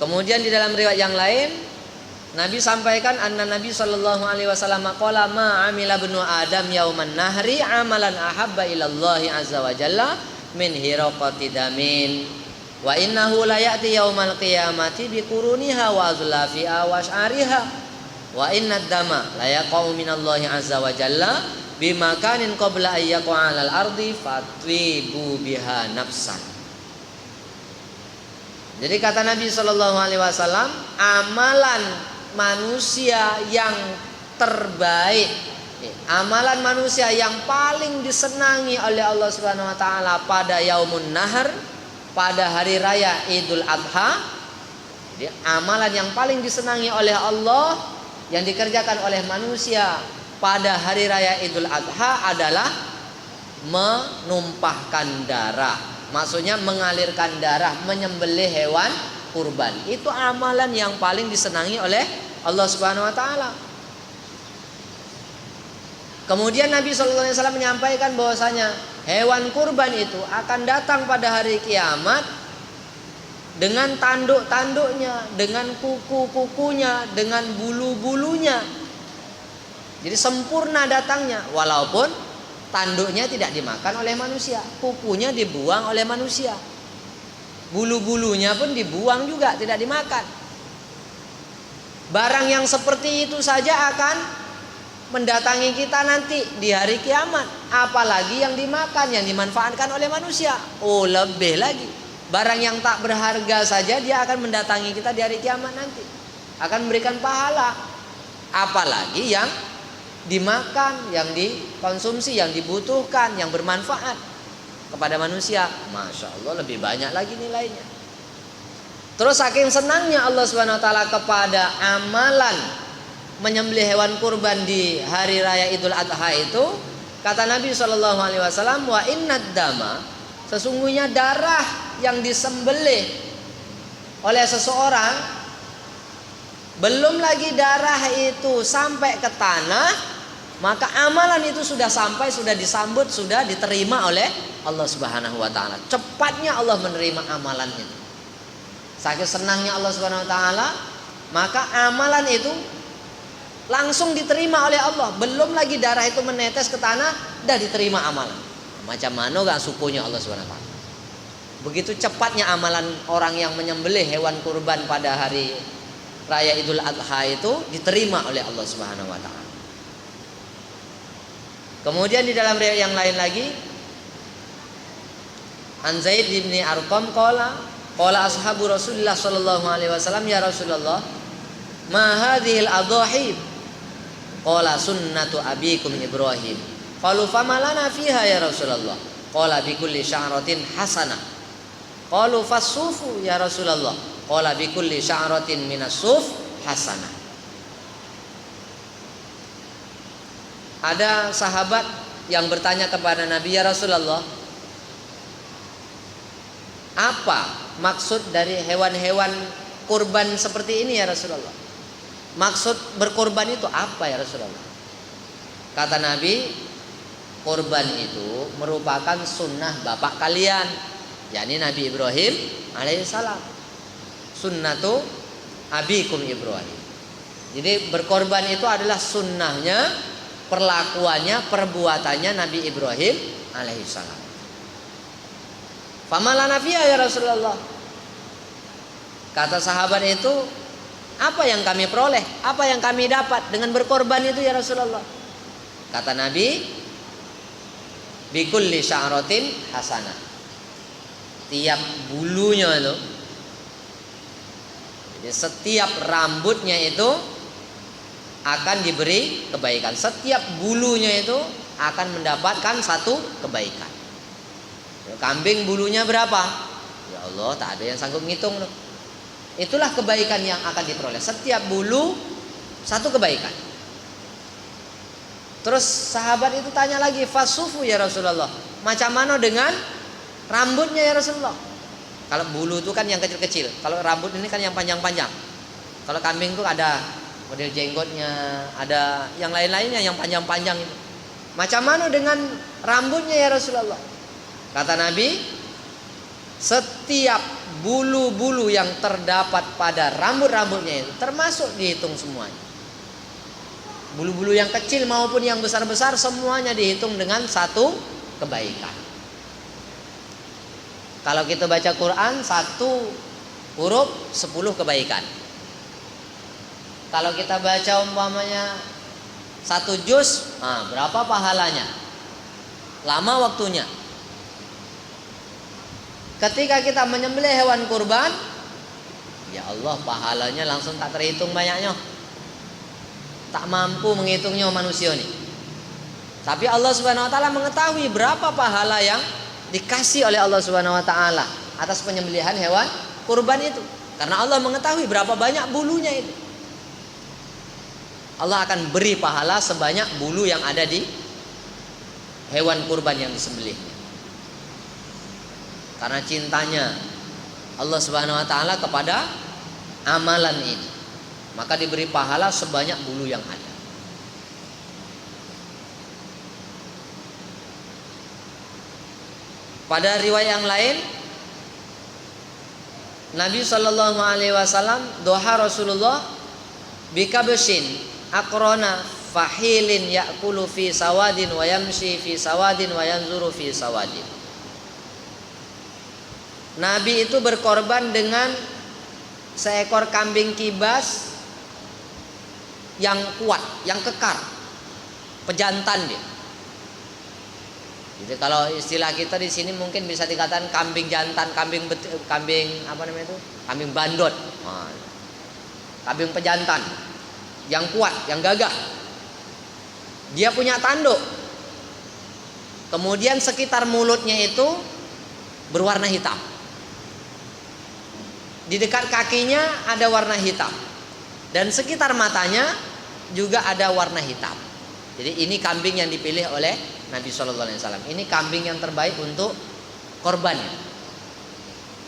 Kemudian di dalam riwayat yang lain Nabi sampaikan anna Nabi sallallahu alaihi wasallam qala ma amila ibnu adam yauman nahri amalan ahabba ilallahi azza wa jalla min hiraqati damin wa innahu la ya'ti yaumal qiyamati bi quruniha wa azlafiha wa ash'ariha wa inna dama la yaqau minallahi azza wa jalla bimakanin qabla ayyaqa 'alal ardi fatwibu biha nafsan. Jadi kata Nabi sallallahu alaihi wasallam, amalan manusia yang terbaik, amalan manusia yang paling disenangi oleh Allah Subhanahu wa taala pada yaumun nahar, pada hari raya Idul Adha. Jadi amalan yang paling disenangi oleh Allah yang dikerjakan oleh manusia pada hari raya Idul Adha adalah menumpahkan darah. Maksudnya mengalirkan darah, menyembelih hewan kurban. Itu amalan yang paling disenangi oleh Allah Subhanahu wa taala. Kemudian Nabi sallallahu alaihi wasallam menyampaikan bahwasanya hewan kurban itu akan datang pada hari kiamat dengan tanduk-tanduknya, dengan kuku-kukunya, dengan bulu-bulunya. Jadi sempurna datangnya, walaupun tanduknya tidak dimakan oleh manusia, kukunya dibuang oleh manusia. Bulu-bulunya pun dibuang juga, tidak dimakan. Barang yang seperti itu saja akan mendatangi kita nanti di hari kiamat. Apalagi yang dimakan, yang dimanfaatkan oleh manusia. Oh, lebih lagi. Barang yang tak berharga saja dia akan mendatangi kita di hari kiamat nanti. Akan memberikan pahala. Apalagi yang dimakan, yang dikonsumsi, yang dibutuhkan, yang bermanfaat kepada manusia. Masya Allah, lebih banyak lagi nilainya. Terus saking senangnya Allah Subhanahu wa taala kepada amalan menyembelih hewan kurban di hari raya Idul Adha itu, kata Nabi sallallahu alaihi wasallam, wa innad dama, sesungguhnya darah yang disembelih oleh seseorang, belum lagi darah itu sampai ke tanah, maka amalan itu sudah sampai, sudah disambut, sudah diterima oleh Allah Subhanahu wa taala. Cepatnya Allah menerima amalan itu. Saking senangnya Allah Subhanahu wa taala, maka amalan itu langsung diterima oleh Allah. Belum lagi darah itu menetes ke tanah, dah diterima amalan. Macam mana gak sukunya Allah Subhanahu wa taala. Begitu cepatnya amalan orang yang menyembelih hewan kurban pada hari raya Idul Adha itu diterima oleh Allah Subhanahu wa taala. Kemudian di dalam riwayat yang lain lagi, An Zaid bin Arqam qala ashabu Rasulullah sallallahu alaihi wasallam, ya Rasulullah, ma hadhil adhahi? Qala sunnatu abikum Ibrahim. Qalu fama lana fiha ya Rasulullah? Qala bi kulli sya'ratin hasanah. Qalu fasufu ya Rasulullah? Qala bi kulli sya'ratin minas suf hasanah. Ada sahabat yang bertanya kepada Nabi, ya Rasulullah, apa maksud dari hewan-hewan kurban seperti ini ya Rasulullah? Maksud berkorban itu apa ya Rasulullah? Kata Nabi, korban itu merupakan sunnah bapak kalian, yakni Nabi Ibrahim alaihissalam. Sunnatu abikum Ibrahim. Jadi berkorban itu adalah sunnahnya, perlakuannya, perbuatannya Nabi Ibrahim alaihissalam. Famalana fiha ya Rasulullah. Kata sahabat itu, apa yang kami peroleh, apa yang kami dapat dengan berkorban itu ya Rasulullah? Kata Nabi, bikulli sya'ratin hasanah. Tiap bulunya itu, jadi setiap rambutnya itu akan diberi kebaikan. Setiap bulunya itu akan mendapatkan satu kebaikan. Kambing bulunya berapa? Ya Allah, tak ada yang sanggup ngitung loh. Itulah kebaikan yang akan diperoleh. Setiap bulu satu kebaikan. Terus sahabat itu tanya lagi, fasufu ya Rasulullah, macam mana dengan rambutnya ya Rasulullah? Kalau bulu itu kan yang kecil-kecil, kalau rambut ini kan yang panjang-panjang. Kalau kambing itu ada model jenggotnya, ada yang lain-lainnya yang panjang-panjang itu. Macam mana dengan rambutnya ya Rasulullah? Kata Nabi, setiap bulu-bulu yang terdapat pada rambut-rambutnya itu termasuk dihitung semuanya. Bulu-bulu yang kecil maupun yang besar-besar semuanya dihitung dengan satu kebaikan. Kalau kita baca Quran, satu huruf 10 kebaikan. Kalau kita baca umpamanya satu juz, berapa pahalanya? Lama waktunya. Ketika kita menyembelih hewan kurban, ya Allah, pahalanya langsung tak terhitung banyaknya. Tak mampu menghitungnya manusia ini. Tapi Allah Subhanahu wa taala mengetahui berapa pahala yang dikasih oleh Allah Subhanahu wa taala atas penyembelihan hewan kurban itu. Karena Allah mengetahui berapa banyak bulunya itu. Allah akan beri pahala sebanyak bulu yang ada di hewan kurban yang disembelihnya. Karena cintanya Allah Subhanahu wa taala kepada amalan ini, maka diberi pahala sebanyak bulu yang ada. Pada riwayat yang lain, Nabi sallallahu alaihi wasallam doha Rasulullah bikabshin akrona fahilin ya'kulu fi sawadin wa yamshi fi sawadin wa yanzuru fi sawadin. Nabi itu berkorban dengan seekor kambing kibas yang kuat, yang kekar, pejantan dia. Jadi kalau istilah kita di sini mungkin bisa dikatakan kambing jantan, kambing apa namanya itu? Kambing bandot. Kambing pejantan yang kuat, yang gagah. Dia punya tanduk. Kemudian sekitar mulutnya itu berwarna hitam. Di dekat kakinya ada warna hitam. Dan sekitar matanya juga ada warna hitam. Jadi ini kambing yang dipilih oleh Nabi Shallallahu Alaihi Wasallam. Ini kambing yang terbaik untuk korban.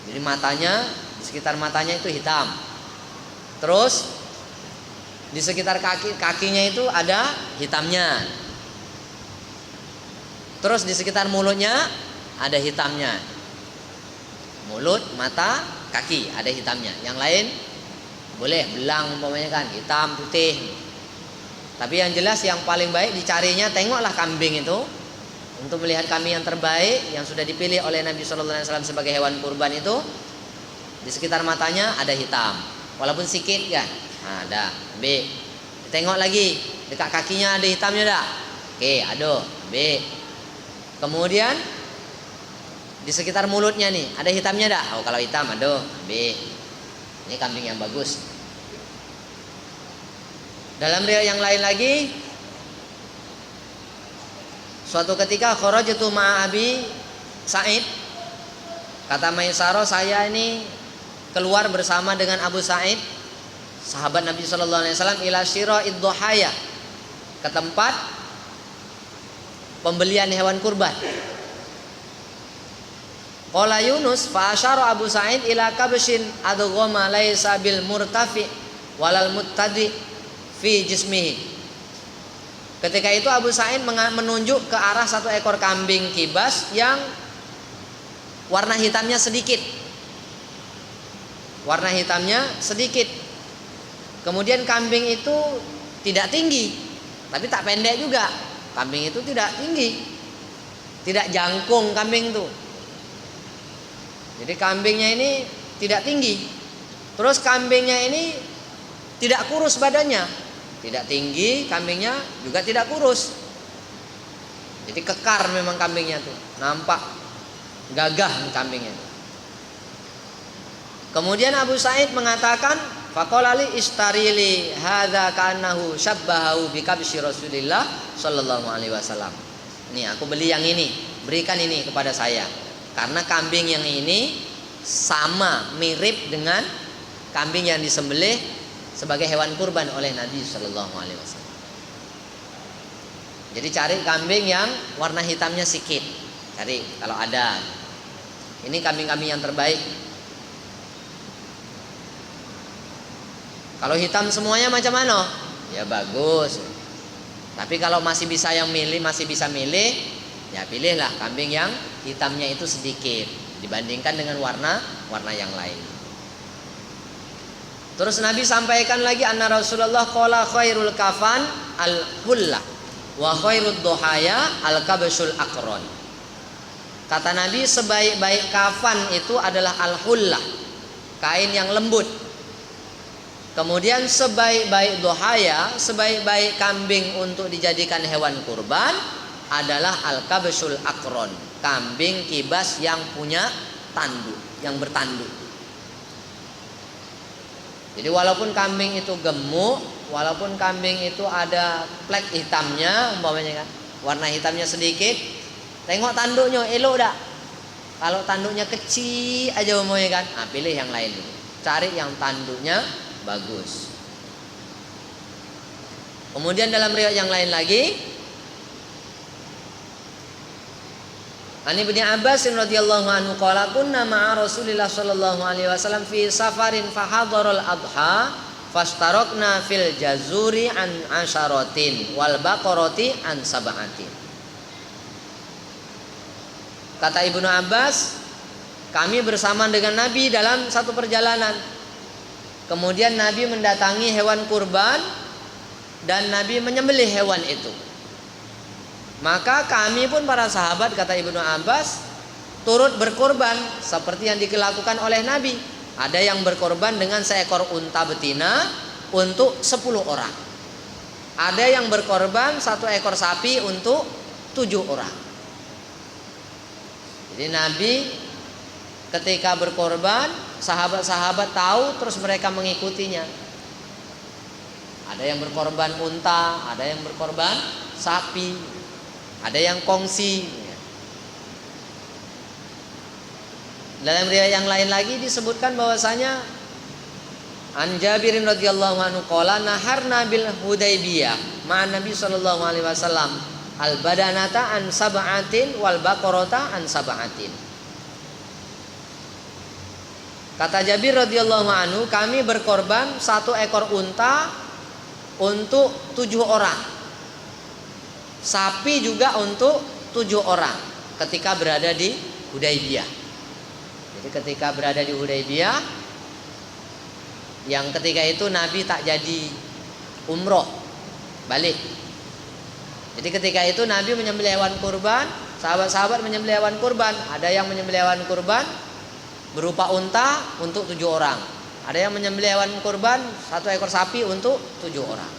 Jadi matanya, di sekitar matanya itu hitam. Terus di sekitar kakinya itu ada hitamnya. Terus di sekitar mulutnya ada hitamnya. Mulut, mata, kaki ada hitamnya. Yang lain boleh belang umpamanya kan, hitam, putih. Tapi yang jelas yang paling baik dicarinya, tengoklah kambing itu untuk melihat kambing yang terbaik yang sudah dipilih oleh Nabi Shallallahu Alaihi Wasallam sebagai hewan kurban itu. Di sekitar matanya ada hitam, walaupun sedikit kan. Ada. B. Tengok lagi dekat kakinya ada hitamnya dah. Oke, aduh. B. Kemudian di sekitar mulutnya nih ada hitamnya dah. Oh, kalau hitam aduh. B. Ini kambing yang bagus. Dalam riwayat yang lain lagi, suatu ketika kharajtu ma'a Abi Sa'id, kata Maisarah, saya ini keluar bersama dengan Abu Sa'id, sahabat Nabi Sallallahu Alaihi Wasallam, ila syira'id dhuhaya, ke tempat pembelian hewan kurban. Qala Yunus fa asyara Abu Sa'id ila kabshin adghama laisa bil murtafi walal muttadi fi jismihi. Ketika itu Abu Sa'id menunjuk ke arah satu ekor kambing kibas yang warna hitamnya sedikit. Warna hitamnya sedikit. Kemudian kambing itu tidak tinggi, tapi tak pendek juga. Kambing itu tidak tinggi, tidak jangkung kambing itu. Jadi kambingnya ini tidak tinggi. Terus kambingnya ini tidak kurus badannya. Tidak tinggi kambingnya, juga tidak kurus. Jadi kekar memang kambingnya tuh. Nampak gagah kambingnya. Kemudian Abu Sa'id mengatakan, faqala li istarili hadza ka'annahu syabbahu bi kabsyi Rasulillah sallallahu alaihi wasallam. Nih, aku beli yang ini, berikan ini kepada saya. Karena kambing yang ini sama mirip dengan kambing yang disembelih sebagai hewan kurban oleh Nabi Sallallahu Alaihi Wasallam. Jadi cari kambing yang warna hitamnya sedikit, cari kalau ada. Ini kambing-kambing yang terbaik. Kalau hitam semuanya macam mana? Ya bagus. Tapi kalau masih bisa milih, ya pilihlah kambing yang hitamnya itu sedikit dibandingkan dengan warna warna yang lain. Terus Nabi sampaikan lagi, anna Rasulullah qala khairul kafan al-hullah wa khairud duhaya al-kabsul aqron. Kata Nabi, sebaik-baik kafan itu adalah al-hullah, kain yang lembut. Kemudian sebaik-baik duhaya, sebaik-baik kambing untuk dijadikan hewan kurban adalah al-kabsul aqron, kambing kibas yang punya tanduk, yang bertanduk. Jadi walaupun kambing itu gemuk, walaupun kambing itu ada plek hitamnya umpamanya kan, warna hitamnya sedikit, tengok tanduknya elok dak. Kalau tanduknya kecil aja umpamanya kan, nah pilih yang lain. Cari yang tanduknya bagus. Kemudian dalam riwayat yang lain lagi, An Ibnu Abbas radhiyallahu anhu qala kunna ma'a Rasulillah sallallahu alaihi wasallam fi safarin fahadarul adha fastarokna fil jazuri an asyaratin wal baqarati an sab'atin. Kata Ibnu Abbas, kami bersama dengan Nabi dalam satu perjalanan. Kemudian Nabi mendatangi hewan kurban dan Nabi menyembelih hewan itu. Maka kami pun para sahabat, kata Ibnu Abbas, turut berkorban seperti yang dilakukan oleh Nabi. Ada yang berkorban dengan seekor unta betina untuk 10 orang. Ada yang berkorban 1 ekor sapi untuk 7 orang. Jadi Nabi ketika berkorban, sahabat-sahabat tahu, terus mereka mengikutinya. Ada yang berkorban unta, ada yang berkorban sapi, ada yang kongsi. Dalam riwayat yang lain lagi disebutkan bahwasanya An Jabirin radhiyallahu anhu qala naharna bil Hudaybiyah ma'an Nabi sallallahu alaihi wasallam al badanata an sab'atin wal baqarata an sab'atin. Kata Jabir radhiyallahu anhu, kami berkorban 1 ekor unta untuk 7 orang. Sapi juga untuk 7 orang ketika berada di Hudaybiyah. Jadi ketika berada di Hudaybiyah, yang ketika itu Nabi tak jadi umroh, balik. Jadi ketika itu Nabi menyembelih hewan kurban, sahabat-sahabat menyembelih hewan kurban. Ada yang menyembelih hewan kurban berupa unta untuk 7 orang. Ada yang menyembelih hewan kurban 1 ekor sapi untuk 7 orang.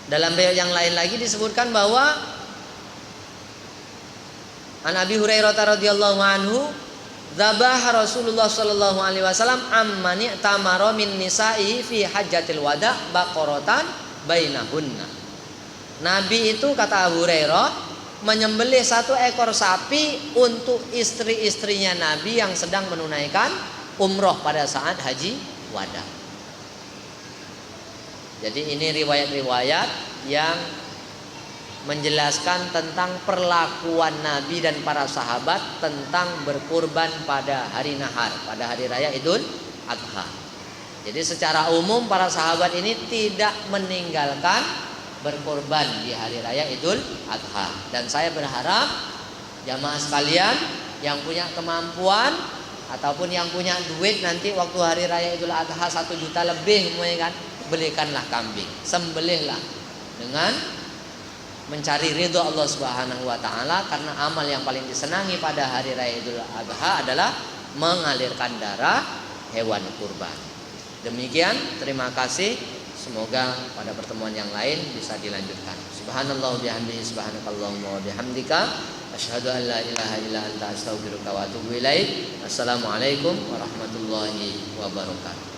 Dalam riwayat yang lain lagi disebutkan bahwa An Abi Hurairah radhiyallahu anhu dzabah Rasulullah sallallahu alaihi wasallam ammani tamara min nisa'i fi hajjatil wada baqaratan bainahunna. Nabi itu, kata Abu Hurairah, menyembelih 1 ekor sapi untuk istri-istrinya Nabi yang sedang menunaikan umroh pada saat haji wada. Jadi ini riwayat-riwayat yang menjelaskan tentang perlakuan Nabi dan para sahabat tentang berkurban pada hari nahar, pada hari raya Idul Adha. Jadi secara umum para sahabat ini tidak meninggalkan berkurban di hari raya Idul Adha. Dan saya berharap jamaah sekalian yang punya kemampuan ataupun yang punya duit nanti waktu hari raya Idul Adha 1 juta lebih, kan, belikanlah kambing, sembelihlah dengan mencari ridho Allah Subhanahu wa taala, karena amal yang paling disenangi pada hari raya Idul Adha adalah mengalirkan darah hewan kurban. Demikian, terima kasih. Semoga pada pertemuan yang lain bisa dilanjutkan. Subhanallah bihamdihi, subhanakallahumma wa bihamdika, asyhadu an la ilaha illa anta, astaghfiruka wa atubu ilaik. Assalamualaikum warahmatullahi wabarakatuh.